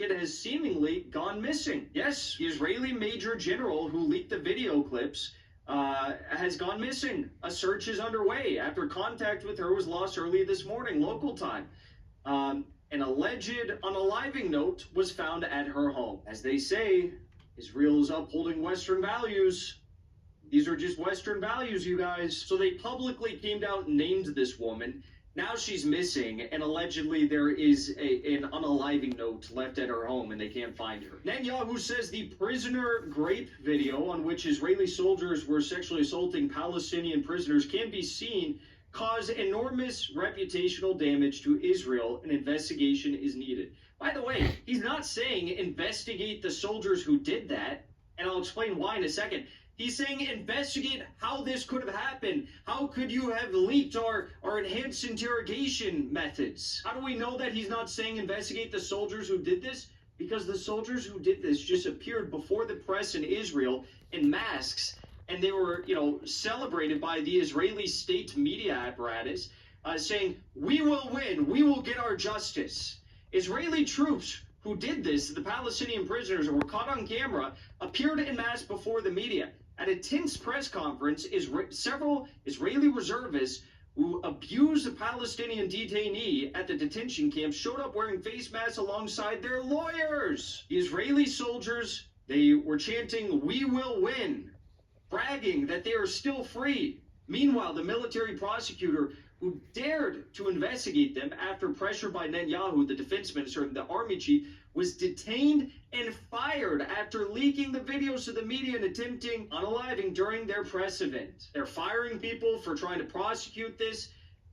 it has seemingly gone missing. Yes, the Israeli major general who leaked the video clips has gone missing. A search is underway after contact with her was lost early this morning, local time. An alleged unaliving note was found at her home. As they say, Israel is upholding Western values. These are just Western values, you guys. So they publicly came out and named this woman. Now she's missing, and allegedly there is an unaliving note left at her home, and they can't find her. Netanyahu says the prisoner grape video on which Israeli soldiers were sexually assaulting Palestinian prisoners can be seen cause enormous reputational damage to Israel. An investigation is needed. By the way, he's not saying investigate the soldiers who did that, and I'll explain why in a second. He's saying investigate how this could have happened. How could you have leaked our enhanced interrogation methods? How do we know that he's not saying investigate the soldiers who did this? Because the soldiers who did this just appeared before the press in Israel in masks, and they were, celebrated by the Israeli state media apparatus, saying, "We will win, we will get our justice." Israeli troops who did this, the Palestinian prisoners who were caught on camera, appeared en masse before the media. At a tense press conference, several Israeli reservists who abused a Palestinian detainee at the detention camp showed up wearing face masks alongside their lawyers. The Israeli soldiers, they were chanting, "We will win," bragging that they are still free. Meanwhile, the military prosecutor who dared to investigate them after pressure by Netanyahu, the defense minister and the army chief, was detained and fired after leaking the videos to the media and attempting unaliving during their press event. They're firing people for trying to prosecute this.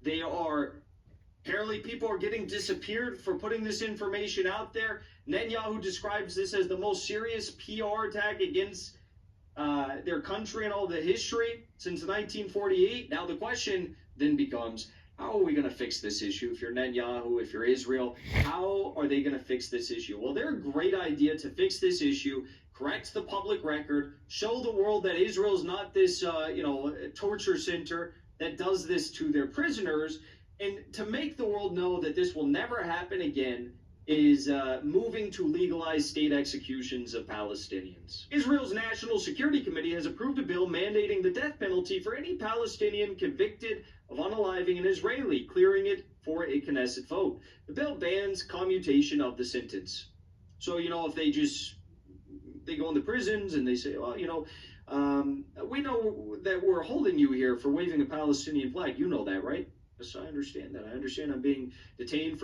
Apparently people are getting disappeared for putting this information out there. Netanyahu describes this as the most serious PR attack against their country and all the history since 1948. Now the question then becomes, how are we going to fix this issue? If you're Netanyahu, if you're Israel, how are they going to fix this issue? Well, they're a great idea to fix this issue, correct the public record, show the world that Israel is not this, torture center that does this to their prisoners, and to make the world know that this will never happen again is moving to legalize state executions of Palestinians. Israel's National Security Committee has approved a bill mandating the death penalty for any Palestinian convicted of unaliving an Israeli, clearing it for a Knesset vote. The bill bans commutation of the sentence. So, if they go in the prisons and they say, well, we know that we're holding you here for waving a Palestinian flag. You know that, right? Yes, I understand that. I understand I'm being detained for